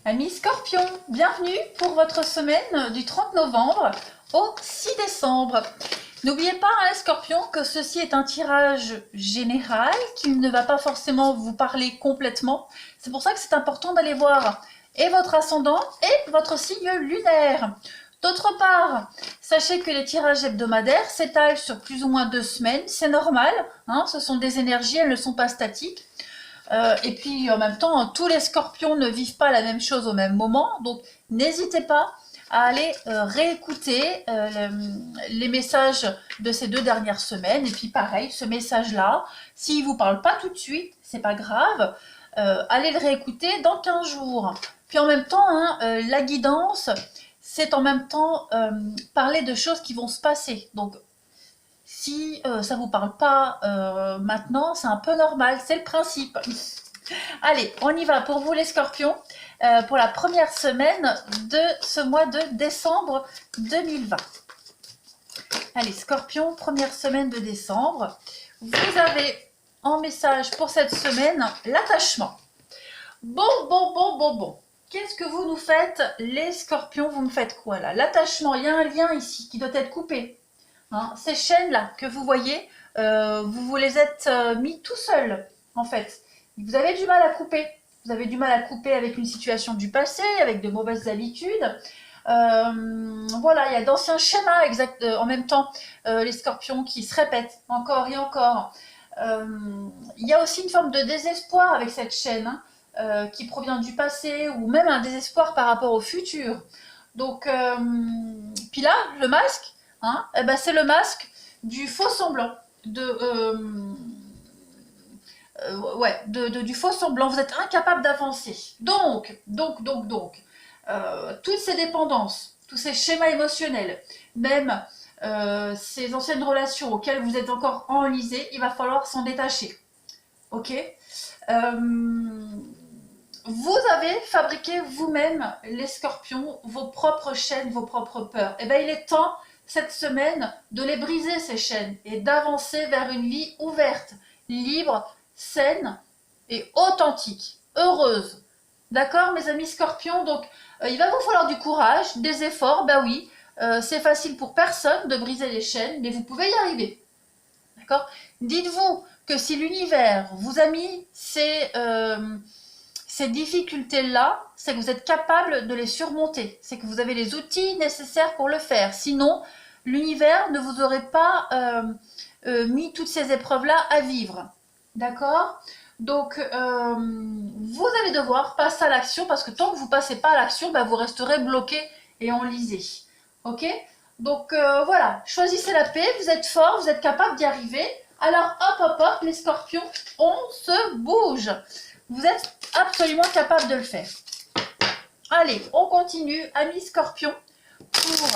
Amis Scorpion, bienvenue pour votre semaine du 30 novembre au 6 décembre. N'oubliez pas, les Scorpions, que ceci est un tirage général qui ne va pas forcément vous parler complètement. C'est pour ça que c'est important d'aller voir et votre ascendant et votre signe lunaire. D'autre part, sachez que les tirages hebdomadaires s'étalent sur plus ou moins 2 semaines. C'est normal, hein, ce sont des énergies, elles ne sont pas statiques. Et puis en même temps, tous les scorpions ne vivent pas la même chose au même moment. Donc n'hésitez pas à aller réécouter les messages de ces 2 dernières semaines. Et puis pareil, ce message-là, s'il ne vous parle pas tout de suite, c'est pas grave. Allez le réécouter dans 15 jours. Puis en même temps, hein, la guidance, c'est en même temps parler de choses qui vont se passer. Donc si ça ne vous parle pas maintenant, c'est un peu normal, c'est le principe. Allez, on y va pour vous les scorpions, pour la première semaine de ce mois de décembre 2020. Allez, scorpion, première semaine de décembre. Vous avez en message pour cette semaine l'attachement. Bon. Qu'est-ce que vous nous faites, les scorpions? Vous me faites quoi là? L'attachement, il y a un lien ici qui doit être coupé. Hein, ces chaînes-là que vous voyez, vous les êtes mis tout seul, en fait. Vous avez du mal à couper. Vous avez du mal à couper avec une situation du passé, avec de mauvaises habitudes. Voilà, il y a d'anciens schémas en même temps, les scorpions qui se répètent encore et encore. Il y a aussi une forme de désespoir avec cette chaîne, hein, qui provient du passé, ou même un désespoir par rapport au futur. Donc, puis là, le masque, hein, eh ben, c'est le masque du faux semblant, du faux semblant. Vous êtes incapable d'avancer. Donc, toutes ces dépendances, tous ces schémas émotionnels, même ces anciennes relations auxquelles vous êtes encore enlisés, il va falloir s'en détacher. Ok. Vous avez fabriqué vous-même, les scorpions, vos propres chaînes, vos propres peurs. Et bien, il est temps, cette semaine, de les briser, ces chaînes, et d'avancer vers une vie ouverte, libre, saine et authentique, heureuse. D'accord, mes amis scorpions? Donc, il va vous falloir du courage, des efforts, ben oui. C'est facile pour personne de briser les chaînes, mais vous pouvez y arriver. D'accord? Dites-vous que si l'univers vous a mis ces difficultés-là, c'est que vous êtes capable de les surmonter. C'est que vous avez les outils nécessaires pour le faire. Sinon, l'univers ne vous aurait pas mis toutes ces épreuves-là à vivre. D'accord? Donc, vous allez devoir passer à l'action parce que tant que vous ne passez pas à l'action, bah, vous resterez bloqué et enlisé. Ok? Donc, voilà. Choisissez la paix. Vous êtes fort, vous êtes capable d'y arriver. Alors, hop, les scorpions, on se bouge. Vous êtes absolument capable de le faire. Allez, on continue, amis scorpions, pour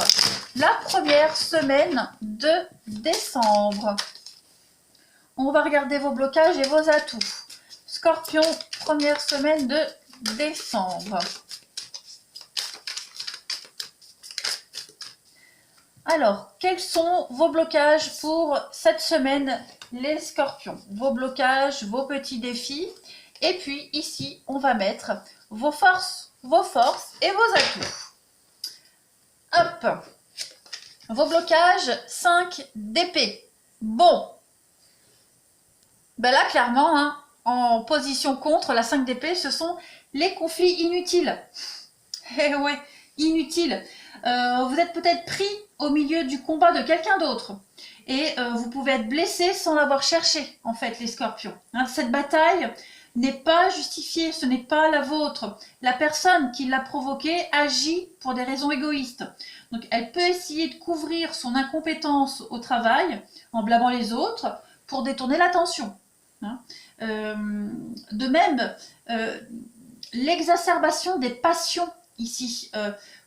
la première semaine de décembre. On va regarder vos blocages et vos atouts. Scorpion, première semaine de décembre. Alors, quels sont vos blocages pour cette semaine, les scorpions? Vos blocages, vos petits défis. Et puis ici, on va mettre vos forces et vos atouts. Hop. Vos blocages, 5 d'épée. Bon. Ben là, clairement, hein, en position contre, la 5 d'épée, ce sont les conflits inutiles. Eh ouais, inutiles. Vous êtes peut-être pris au milieu du combat de quelqu'un d'autre. Et vous pouvez être blessé sans l'avoir cherché, en fait, les scorpions. Hein, cette bataille n'est pas justifiée, ce n'est pas la vôtre. La personne qui l'a provoquée agit pour des raisons égoïstes. Donc elle peut essayer de couvrir son incompétence au travail en blâmant les autres pour détourner l'attention. Hein. De même, l'exacerbation des passions ici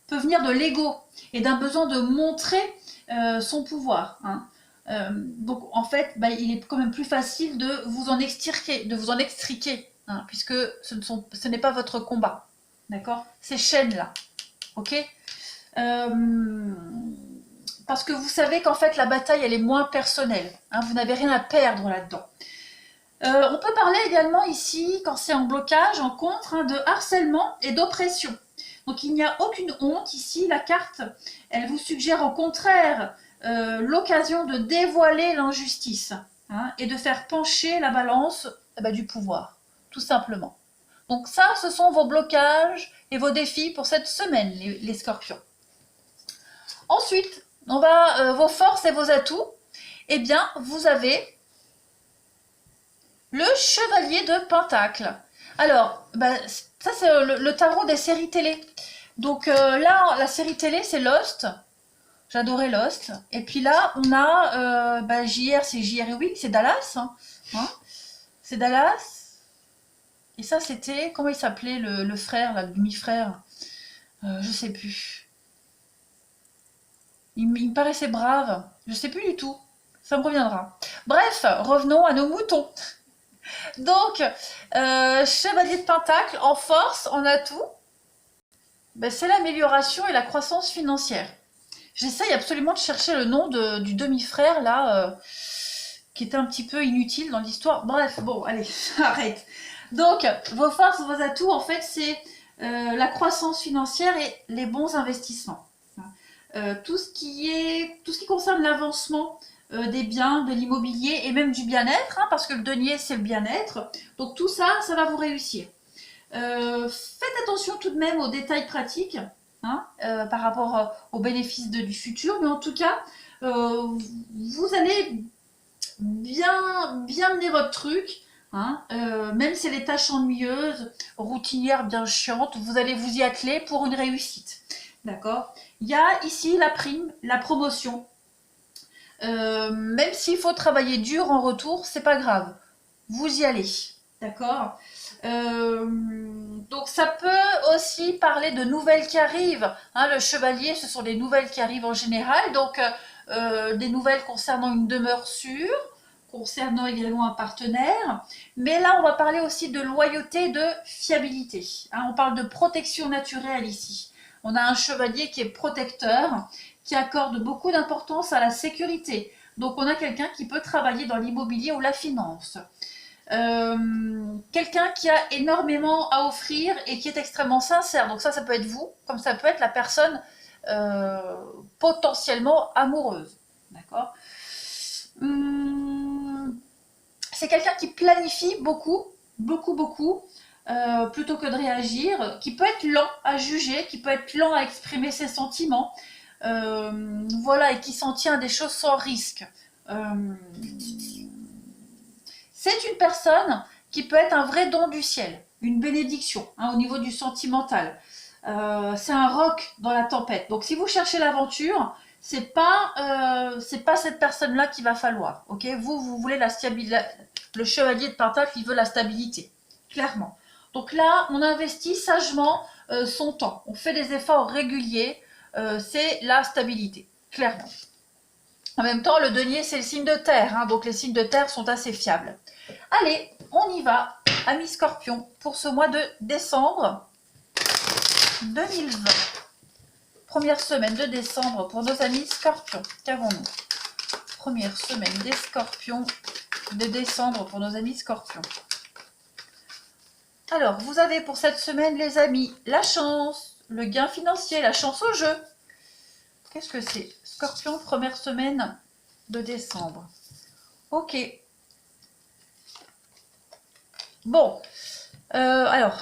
peut venir de l'ego et d'un besoin de montrer son pouvoir. Hein. Donc en fait, bah, il est quand même plus facile de vous en extriquer, hein, puisque ce n'est pas votre combat. D'accord? Ces chaînes-là. Ok? Parce que vous savez qu'en fait, la bataille, elle est moins personnelle. Hein, vous n'avez rien à perdre là-dedans. On peut parler également ici, quand c'est en blocage, en contre, hein, de harcèlement et d'oppression. Donc il n'y a aucune honte ici, la carte, elle vous suggère au contraire l'occasion de dévoiler l'injustice, hein, et de faire pencher la balance du pouvoir, tout simplement. Donc ça, ce sont vos blocages et vos défis pour cette semaine, les scorpions. Ensuite, on va vos forces et vos atouts. Eh bien, vous avez le chevalier de Pentacle. Alors, ça c'est le tarot des séries télé. Donc là, la série télé, c'est Lost. J'adorais Lost. Et puis là, on a JR, c'est JR, oui, c'est Dallas. Hein, c'est Dallas. Et ça, c'était, comment il s'appelait le frère, là, le demi-frère, je sais plus. Il me paraissait brave. Je sais plus du tout. Ça me reviendra. Bref, revenons à nos moutons. Donc, chevalier de Pentacle, en force, en atout, c'est l'amélioration et la croissance financière. J'essaye absolument de chercher le nom du demi-frère, là, qui était un petit peu inutile dans l'histoire. Bref, bon, allez, arrête. Donc, vos forces, vos atouts, en fait, c'est la croissance financière et les bons investissements. Tout ce qui concerne l'avancement des biens, de l'immobilier et même du bien-être, hein, parce que le denier, c'est le bien-être. Donc tout ça, ça va vous réussir. Faites attention tout de même aux détails pratiques, hein, par rapport aux bénéfices du futur, mais en tout cas, vous allez bien mener votre truc, hein, même si les tâches ennuyeuses, routinières, bien chiantes, vous allez vous y atteler pour une réussite. D'accord? Il y a ici la prime, la promotion. Même s'il faut travailler dur en retour, c'est pas grave. Vous y allez. D'accord? Donc ça peut aussi parler de nouvelles qui arrivent. Hein, le chevalier, ce sont des nouvelles qui arrivent en général. Donc des nouvelles concernant une demeure sûre, concernant également un partenaire. Mais là, on va parler aussi de loyauté, de fiabilité. Hein, on parle de protection naturelle ici. On a un chevalier qui est protecteur, qui accorde beaucoup d'importance à la sécurité. Donc on a quelqu'un qui peut travailler dans l'immobilier ou la finance. Quelqu'un qui a énormément à offrir et qui est extrêmement sincère. Donc ça peut être vous, comme ça peut être la personne potentiellement amoureuse. D'accord? C'est quelqu'un qui planifie beaucoup, plutôt que de réagir, qui peut être lent à juger, qui peut être lent à exprimer ses sentiments, voilà, et qui s'en tient à des choses sans risque. C'est une personne qui peut être un vrai don du ciel, une bénédiction, hein, au niveau du sentimental. C'est un roc dans la tempête. Donc si vous cherchez l'aventure, c'est pas cette personne-là qu'il va falloir. Ok, vous voulez la stabilité. Le chevalier de Pentacle, il veut la stabilité, clairement. Donc là, on investit sagement son temps. On fait des efforts réguliers. C'est la stabilité, clairement. En même temps, le denier, c'est le signe de terre. Hein, donc les signes de terre sont assez fiables. Allez, on y va, amis scorpions, pour ce mois de décembre 2020. Première semaine de décembre pour nos amis scorpions. Qu'avons-nous? Première semaine des scorpions de décembre pour nos amis scorpions. Alors, vous avez pour cette semaine, les amis, la chance, le gain financier, la chance au jeu. Qu'est-ce que c'est? Scorpion, première semaine de décembre. Ok. Bon. Alors,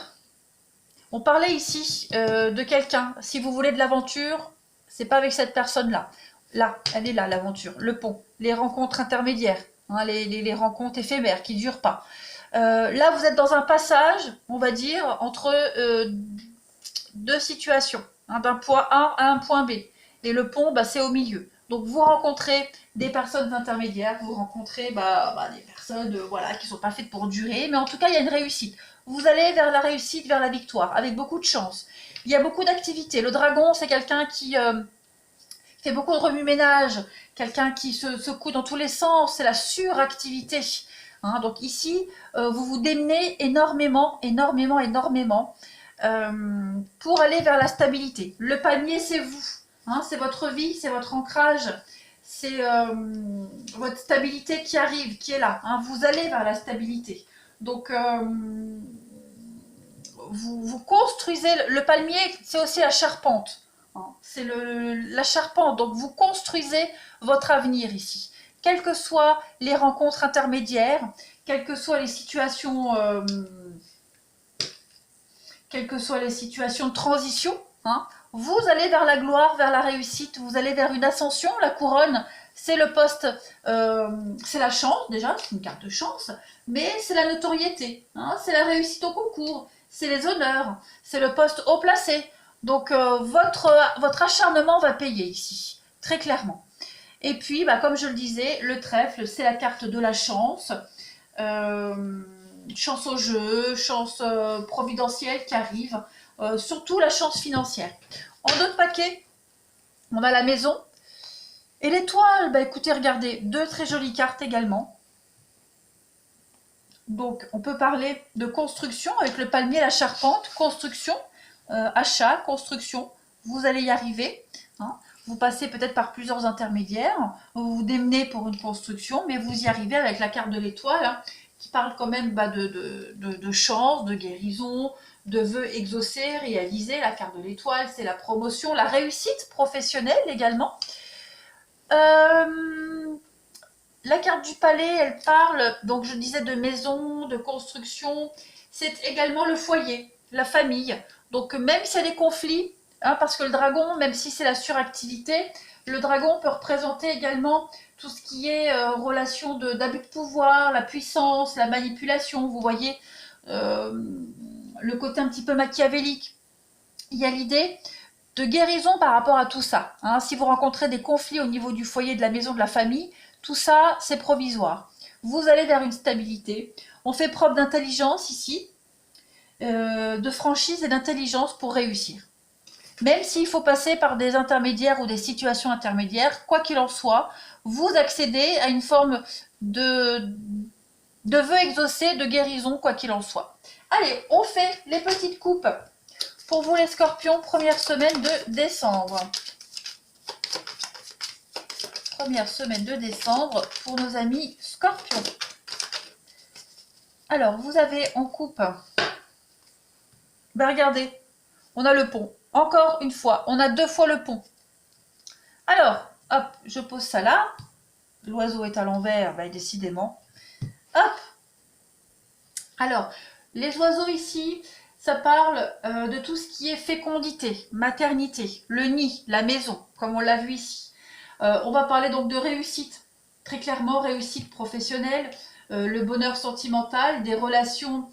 on parlait ici de quelqu'un. Si vous voulez de l'aventure, c'est pas avec cette personne-là. Là, elle est là, l'aventure. Le pont, les rencontres intermédiaires, hein, les rencontres éphémères qui ne durent pas. Là, vous êtes dans un passage, on va dire, entre deux situations, hein, d'un point A à un point B. Et le pont, c'est au milieu. Donc, vous rencontrez des personnes intermédiaires, vous rencontrez des personnes voilà, qui ne sont pas faites pour durer, mais en tout cas, il y a une réussite. Vous allez vers la réussite, vers la victoire, avec beaucoup de chance. Il y a beaucoup d'activités. Le dragon, c'est quelqu'un qui fait beaucoup de remue-ménage, quelqu'un qui se secoue dans tous les sens, c'est la suractivité. Hein, donc ici, vous vous démenez énormément pour aller vers la stabilité. Le panier, c'est vous. Hein, c'est votre vie, c'est votre ancrage, c'est votre stabilité qui arrive, qui est là. Hein. Vous allez vers la stabilité. Donc, vous construisez, le palmier, c'est aussi la charpente. Hein. C'est la charpente, donc vous construisez votre avenir ici. Quelles que soient les rencontres intermédiaires, quelles que soient les situations, de transition, hein, vous allez vers la gloire, vers la réussite, vous allez vers une ascension. La couronne, c'est le poste, c'est la chance déjà, c'est une carte de chance, mais c'est la notoriété, hein, c'est la réussite au concours, c'est les honneurs, c'est le poste haut placé. Donc votre acharnement va payer ici, très clairement. Et puis, bah, comme je le disais, le trèfle, c'est la carte de la chance. Chance au jeu, chance providentielle qui arrive, surtout la chance financière. En d'autres paquets, on a la maison. Et l'étoile, bah écoutez, regardez, deux très jolies cartes également. Donc, on peut parler de construction avec le palmier, la charpente, construction, achat, construction, vous allez y arriver. Hein. Vous passez peut-être par plusieurs intermédiaires, vous vous démenez pour une construction, mais vous y arrivez avec la carte de l'étoile, hein, qui parle quand même bah, de chance, de guérison, de vœux exaucés, réalisés. La carte de l'étoile, c'est la promotion, la réussite professionnelle également. La carte du palais, elle parle, donc je disais de maison, de construction, c'est également le foyer, la famille. Donc même s'il y a des conflits, hein, parce que le dragon, même si c'est la suractivité, le dragon peut représenter également tout ce qui est relation d'abus de pouvoir, la puissance, la manipulation, vous voyez, le côté un petit peu machiavélique. Il y a l'idée de guérison par rapport à tout ça. Hein. Si vous rencontrez des conflits au niveau du foyer, de la maison, de la famille, tout ça, c'est provisoire. Vous allez vers une stabilité. On fait preuve d'intelligence ici, de franchise et d'intelligence pour réussir. Même s'il faut passer par des intermédiaires ou des situations intermédiaires, quoi qu'il en soit, vous accédez à une forme de vœu exaucé, de guérison, quoi qu'il en soit. Allez, on fait les petites coupes. Pour vous les scorpions, première semaine de décembre. Première semaine de décembre pour nos amis scorpions. Alors, vous avez en coupe, ben regardez, on a le pont. Encore une fois, on a deux fois le pont. Alors, hop, je pose ça là. L'oiseau est à l'envers, ben, décidément. Hop. Alors, les oiseaux ici, ça parle de tout ce qui est fécondité, maternité, le nid, la maison, comme on l'a vu ici. On va parler donc de réussite, très clairement, réussite professionnelle, le bonheur sentimental, des relations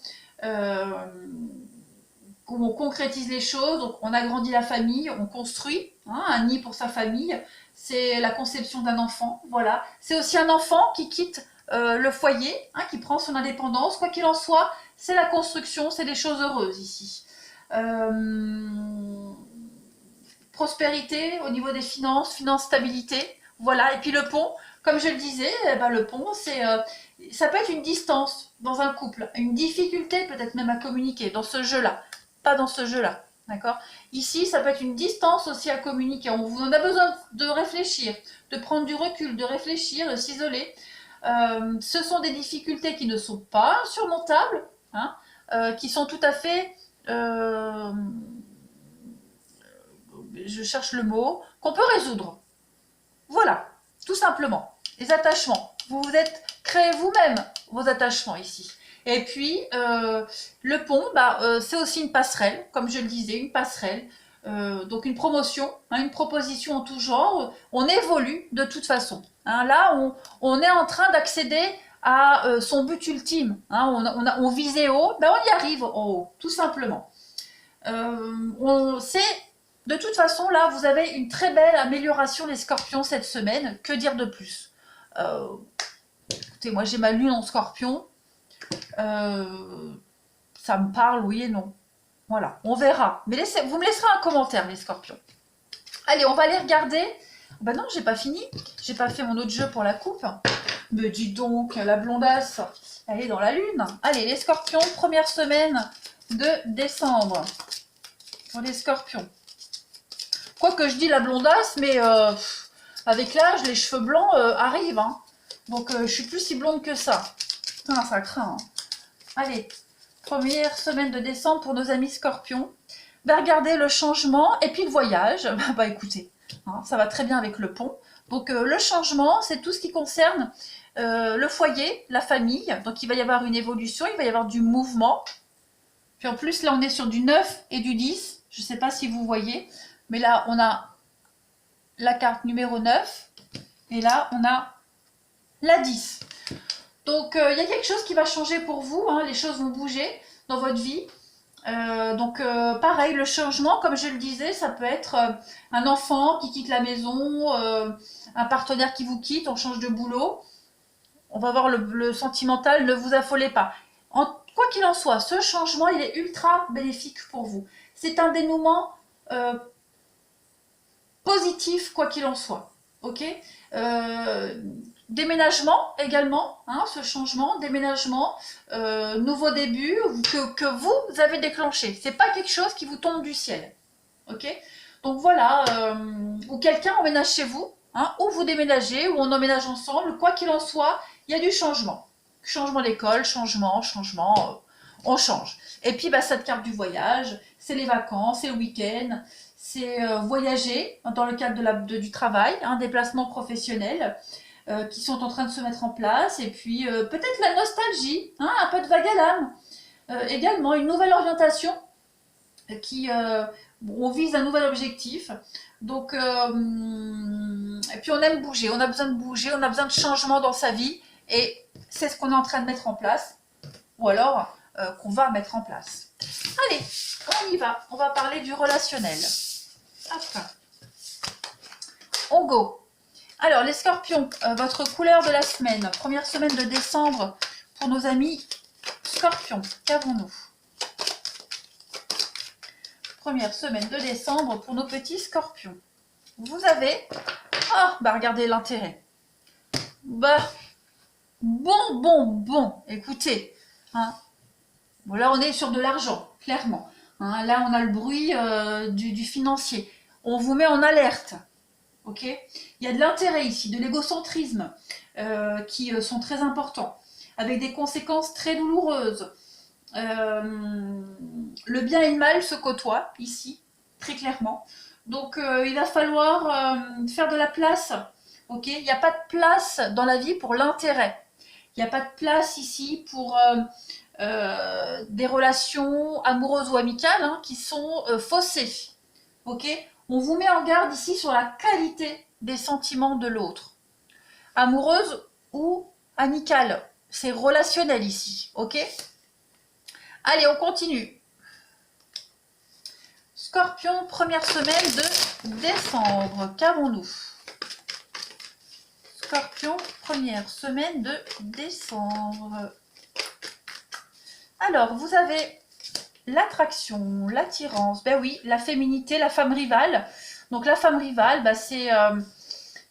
où on concrétise les choses, donc on agrandit la famille, on construit hein, un nid pour sa famille, c'est la conception d'un enfant, voilà. C'est aussi un enfant qui quitte le foyer, hein, qui prend son indépendance, quoi qu'il en soit, c'est la construction, c'est des choses heureuses ici. Prospérité au niveau des finances, stabilité, voilà. Et puis le pont, comme je le disais, eh ben, le pont, ça peut être une distance dans un couple, une difficulté peut-être même à communiquer dans ce jeu-là, pas dans ce jeu-là, d'accord? Ici, ça peut être une distance aussi à communiquer. On vous en a besoin de réfléchir, de prendre du recul, de réfléchir, de s'isoler. Ce sont des difficultés qui ne sont pas surmontables, hein, qui sont tout à fait... je cherche le mot, qu'on peut résoudre. Voilà, tout simplement. Les attachements. Vous vous êtes créé vous-même vos attachements ici. Et puis, le pont, bah, c'est aussi une passerelle, comme je le disais, une passerelle. Donc une promotion, hein, une proposition en tout genre. On évolue de toute façon. Hein, là, on est en train d'accéder à son but ultime. Hein, on visait haut, ben on y arrive en haut, tout simplement. De toute façon, là, vous avez une très belle amélioration des scorpions cette semaine. Que dire de plus? Écoutez, moi j'ai ma lune en scorpion. Ça me parle, oui et non. Voilà, on verra. Mais vous me laisserez un commentaire, les scorpions. Allez, on va aller regarder. Ben non, j'ai pas fini. J'ai pas fait mon autre jeu pour la coupe. Mais dis donc, la blondasse, elle est dans la lune. Allez, les scorpions, première semaine de décembre. Pour les scorpions. Quoi que je dis la blondasse, mais Avec l'âge, les cheveux blancs arrivent. Hein. Donc, je suis plus si blonde que ça. Putain, ça craint. Hein. Allez, première semaine de décembre pour nos amis scorpions. Bah, regardez le changement et puis le voyage. Bah écoutez, hein, ça va très bien avec le pont. Donc, le changement, c'est tout ce qui concerne le foyer, la famille. Donc, il va y avoir une évolution, il va y avoir du mouvement. Puis en plus, là, on est sur du 9 et du 10. Je ne sais pas si vous voyez. Mais là, on a la carte numéro 9. Et là, on a la 10. Donc, il y a quelque chose qui va changer pour vous. Hein, les choses vont bouger dans votre vie. Pareil, le changement, comme je le disais, ça peut être un enfant qui quitte la maison, un partenaire qui vous quitte, on change de boulot. On va voir le sentimental, ne vous affolez pas. Quoi qu'il en soit, ce changement, il est ultra bénéfique pour vous. C'est un dénouement positif, quoi qu'il en soit. Ok, déménagement également, hein, ce changement, déménagement, nouveau début que vous avez déclenché. C'est pas quelque chose qui vous tombe du ciel. Ok, donc voilà, ou quelqu'un emménage chez vous, hein, ou vous déménagez, ou on emménage ensemble, quoi qu'il en soit, il y a du changement. Changement d'école, changement, on change. Et puis, bah, cette carte du voyage, c'est les vacances, c'est le week-end, c'est voyager dans le cadre du travail, un déplacement professionnel qui sont en train de se mettre en place. Et puis, peut-être la nostalgie, hein, un peu de vague à l'âme. Également, une nouvelle orientation on vise un nouvel objectif. Donc, et puis on aime bouger, on a besoin de bouger, on a besoin de changement dans sa vie. Et c'est ce qu'on est en train de mettre en place, ou alors qu'on va mettre en place. Allez, on y va. On va parler du relationnel. Hop. On go. Alors, les scorpions, votre couleur de la semaine, première semaine de décembre pour nos amis scorpions. Qu'avons-nous? Première semaine de décembre pour nos petits scorpions. Vous avez... Oh, bah regardez l'intérêt. Bah... Bon, écoutez, hein. Bon, là on est sur de l'argent, clairement. Hein, là on a le bruit du financier. On vous met en alerte, ok? Il y a de l'intérêt ici, de l'égocentrisme qui sont très importants, avec des conséquences très douloureuses. Le bien et le mal se côtoient ici, très clairement. Donc il va falloir faire de la place, ok? Il n'y a pas de place dans la vie pour l'intérêt. Il n'y a pas de place ici pour des relations amoureuses ou amicales hein, qui sont faussées. Ok, on vous met en garde ici sur la qualité des sentiments de l'autre. Amoureuse ou amicale. C'est relationnel ici. Ok. Allez, on continue. Scorpion, première semaine de décembre. Qu'avons-nous? Scorpion, première semaine de décembre. Alors, vous avez l'attraction, l'attirance, ben oui, la féminité, la femme rivale. Donc la femme rivale, ben, c'est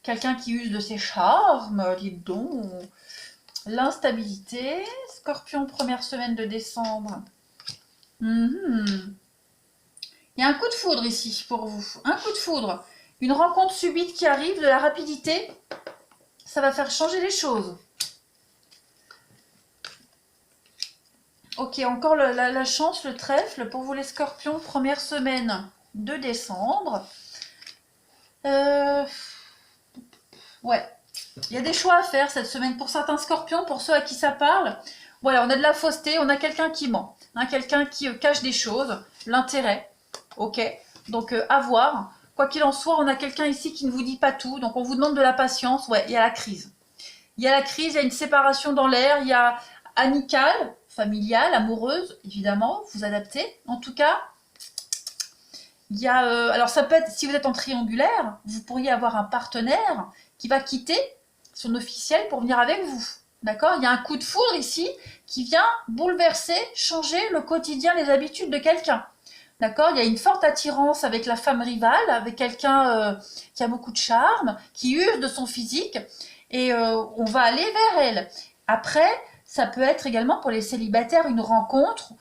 quelqu'un qui use de ses charmes, les dons, l'instabilité. Scorpion, première semaine de décembre. Il y a un coup de foudre ici pour vous. Un coup de foudre. Une rencontre subite qui arrive, de la rapidité. Ça va faire changer les choses. Ok, encore la chance, le trèfle pour vous les scorpions, première semaine de décembre. Ouais, il y a des choix à faire cette semaine pour certains scorpions, pour ceux à qui ça parle. Voilà, on a de la fausseté, on a quelqu'un qui ment, hein, quelqu'un qui cache des choses, l'intérêt. Ok, donc à voir. Quoi qu'il en soit, on a quelqu'un ici qui ne vous dit pas tout, donc on vous demande de la patience. Ouais, il y a la crise. Il y a la crise, il y a une séparation dans l'air, il y a amicale, familiale, amoureuse, évidemment, vous adaptez. En tout cas, il y a... alors ça peut être, si vous êtes en triangulaire, vous pourriez avoir un partenaire qui va quitter son officiel pour venir avec vous. D'accord? Il y a un coup de foudre ici qui vient bouleverser, changer le quotidien, les habitudes de quelqu'un. D'accord? Il y a une forte attirance avec la femme rivale, avec quelqu'un qui a beaucoup de charme, qui use de son physique, et on va aller vers elle. Après, ça peut être également pour les célibataires une rencontre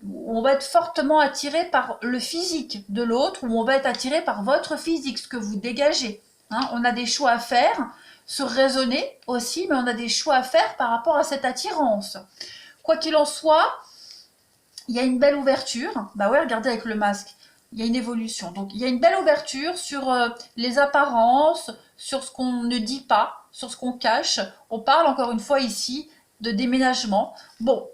où on va être fortement attiré par le physique de l'autre, où on va être attiré par votre physique, ce que vous dégagez. hein. On a des choix à faire, se raisonner aussi, mais on a des choix à faire par rapport à cette attirance. Quoi qu'il en soit, il y a une belle ouverture. Bah ouais, regardez avec le masque, il y a une évolution. Donc il y a une belle ouverture sur les apparences, sur ce qu'on ne dit pas, sur ce qu'on cache. On parle encore une fois ici de déménagement. Bon,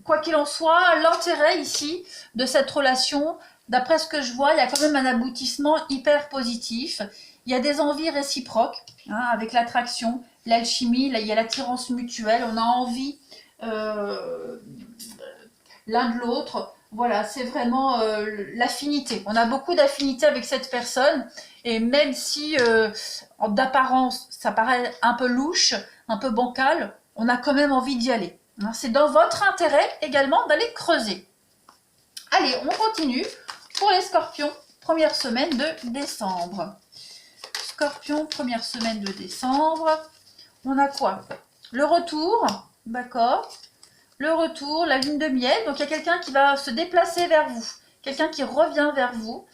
quoi qu'il en soit, l'intérêt ici de cette relation, d'après ce que je vois, il y a quand même un aboutissement hyper positif. Il y a des envies réciproques, hein, avec l'attraction, l'alchimie, il y a l'attirance mutuelle, on a envie l'un de l'autre. Voilà, c'est vraiment l'affinité. On a beaucoup d'affinité avec cette personne, et même si d'apparence ça paraît un peu louche, un peu bancal, on a quand même envie d'y aller. Hein, c'est dans votre intérêt également d'aller creuser. Allez, on continue pour les scorpions, première semaine de décembre. Scorpion, première semaine de décembre. On a quoi? Le retour, d'accord. Le retour, la lune de miel. Donc, il y a quelqu'un qui va se déplacer vers vous. Quelqu'un qui revient vers vous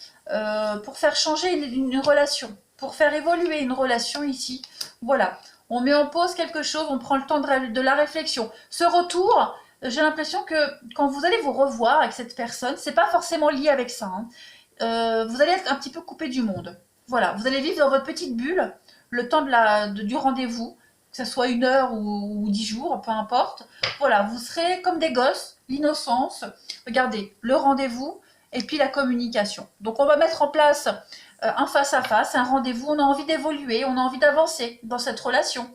pour faire changer une relation, pour faire évoluer une relation ici. Voilà. On met en pause quelque chose, on prend le temps de la réflexion. Ce retour, j'ai l'impression que quand vous allez vous revoir avec cette personne, c'est pas forcément lié avec ça, hein. Vous allez être un petit peu coupé du monde. Voilà, vous allez vivre dans votre petite bulle le temps du rendez-vous, que ce soit 1 heure ou 10 jours, peu importe. Voilà, vous serez comme des gosses, l'innocence. Regardez, le rendez-vous et puis la communication. Donc on va mettre en place un face-à-face, un rendez-vous. On a envie d'évoluer, on a envie d'avancer dans cette relation.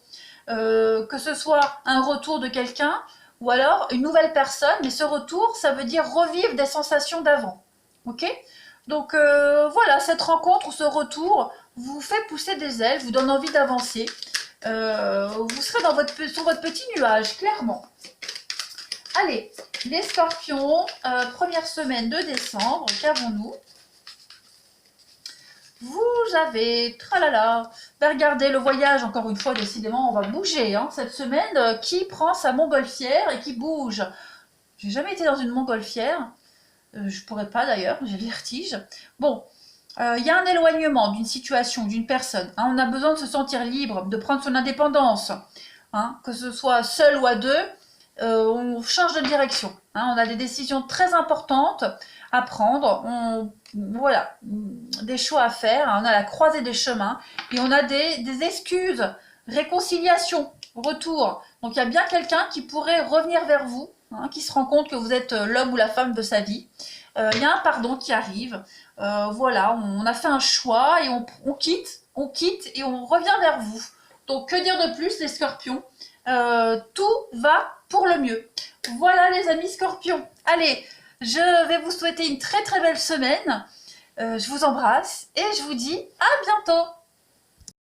Que ce soit un retour de quelqu'un ou alors une nouvelle personne, mais ce retour, ça veut dire revivre des sensations d'avant. Ok? Donc voilà, cette rencontre ou ce retour vous fait pousser des ailes, vous donne envie d'avancer. Vous serez sur votre petit nuage, clairement. Allez, les scorpions, première semaine de décembre, qu'avons-nous? Vous avez, tralala, ben regardez le voyage, encore une fois, décidément, on va bouger, hein, cette semaine. Qui prend sa montgolfière et qui bouge? J'ai jamais été dans une montgolfière. Je pourrais pas d'ailleurs, j'ai le vertige. Bon, il y a un éloignement d'une situation, d'une personne. Hein, on a besoin de se sentir libre, de prendre son indépendance. Hein, que ce soit seul ou à deux, on change de direction. Hein, on a des décisions très importantes à prendre. Voilà, des choix à faire. Hein, on a la croisée des chemins et on a des excuses, réconciliation, retour. Donc il y a bien quelqu'un qui pourrait revenir vers vous, hein, qui se rend compte que vous êtes l'homme ou la femme de sa vie. Il y a un pardon qui arrive. Voilà, on a fait un choix et on quitte et on revient vers vous. Donc que dire de plus, les scorpions? Tout va pour le mieux. Voilà les amis scorpions. Allez, je vais vous souhaiter une très très belle semaine. Je vous embrasse et je vous dis à bientôt.